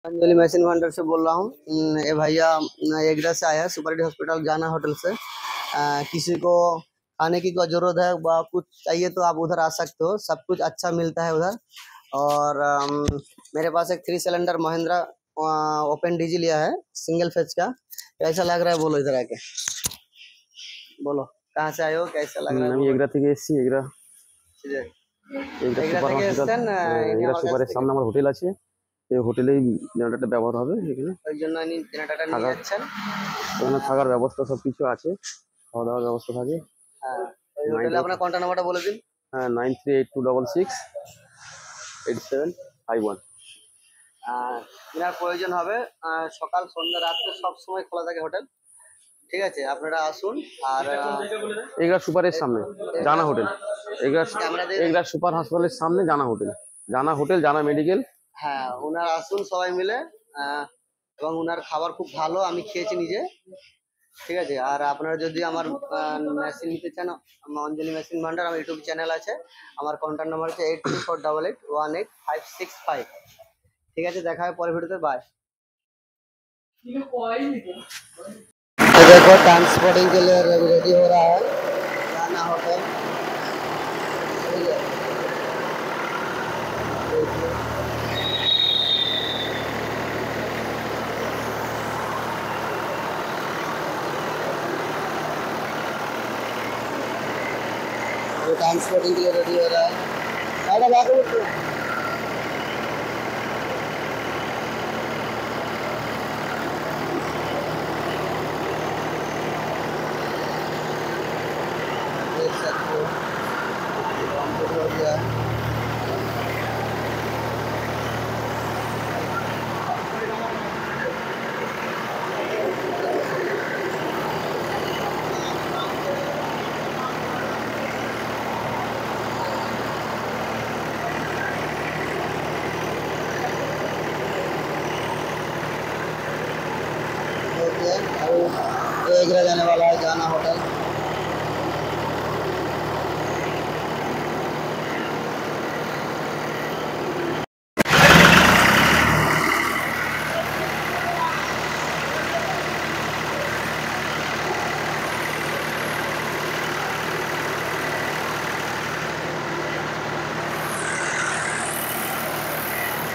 Anjali machine vendor से बोल रहा हूँ। ये भैया एगरा से आया है, सुपरडी हॉस्पिटल जाना होटल से। किसी को खाने की कोई जरूरत है व कुछ चाहिए तो आप उधर आ सकते हो, सब कुछ अच्छा मिलता है उधर। और मेरे पास एक 3 सिलेंडर महिंद्रा ओपन डीजी लिया है, सिंगल फेज का। कैसा लग रहा है बोलो, इधर आके बोलो कहाँ से आए हो, कैसा लग रहा है? আমি এগরা থেকে এসেছি। এগরা এগরা সুপার থেকে হসপিটাল, এসছেন? এগরা সুপারের সামনে আমার হোটেল আছে। এই হোটেলেই জেনারেটরটা ব্যবহার হবে। এখানে ওই জন্য ইনি জেনারেটরটা নিয়ে যাচ্ছেন। এখানে থাকার ব্যবস্থা সব কিছু আছে, খাওয়া দাওয়ার ব্যবস্থা থাকে। হ্যাঁ, ওই হোটেলে আপনার কন্ট্যাক্ট নাম্বারটা বলে দিন। হ্যাঁ, 9382668751। আপনার প্রয়োজন হবে সকাল সন্ধ্যা রাত্রে সব সময় খোলা থাকে হোটেল, ঠিক আছে? আপনারা আসুন। আর এগরা সুপারের সামনে জানা হোটেল, এগরা সুপার হাসপাতালের সামনে জানা হোটেল, জানা হোটেল, জানা মেডিকেল। হ্যাঁ, ওনারা আসুন সবাই মিলে। এবং ওনার খাবার খুব ভালো, আমি খেয়েছি নিজে, ঠিক আছে? আর আপনারা যদি আমার মেশিন নিতে চান, আমার অঞ্জলি মেশিন ভান্ডার আমার ইউটিউব চ্যানেল আছে। আমার কন্ট্যাক্ট নাম্বার হচ্ছে 8348818565। ঠিক আছে, দেখা হবে পরের ভিডিওতে। बाय। तो देखो ट्रांसपोर्टिंग के लिए रेडी हो रहा है जाना होटल। तो ट्रांसपोर्टिंग के लिए रेडी हो रहा है। देख सकते हो कंप्लीट हो गया। ओके, अब एगरा जाने वाला है जाना होटल।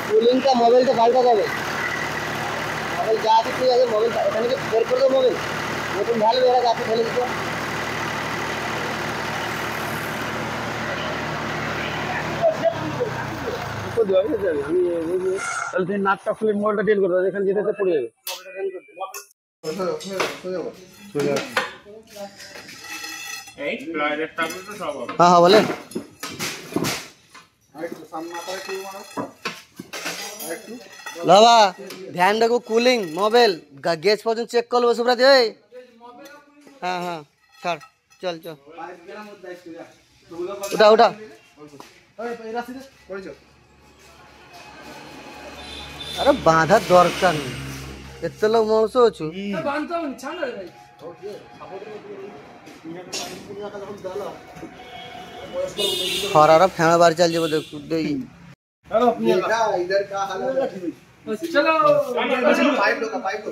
কুলিং का মোবাইল তো পাল্টা যাবে। মোবাইল যা আছে ঠিক আছে, মোবাইল এখানে কি বের করে দেবো? মোবাইল নতুন ভালো এরা গাছে ফেলে দিত। আমি তাহলে তুমি নাকটা খুলে মোবাইলটা ডিল করে দাও, এখানে যেতে যেতে পড়ে যাবে। हाँ हाँ बोले। बाबा ध्यान रखो, कूलिंग मोबाइल गेज पर्यटन चेक कर लो सुब्रत। हाँ हाँ छाड़, चल चल उठा उठा। अरे बाधा दरकार नहीं, एते लोग मनुष्य अच्छु खरार फेण बार चल जाब। देख इधर का हाल है। चलो पाइप लो, पाइप लो,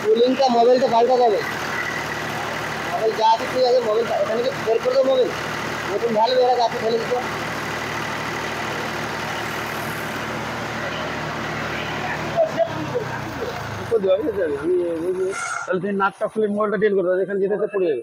कूलिंग का मोबाइल तो पाल्टा যাবে। মোবাইল যা আছে ঠিক আছে, মোবাইল এখানে কি বের করে দেবো? মোবাইল নতুন ভালো এরা গাছে ফেলে দিত। আমি তাহলে তুমি নাকটা খুলে মোবাইলটা ডিল করে দাও, এখানে যেতে যেতে পড়ে যাবে।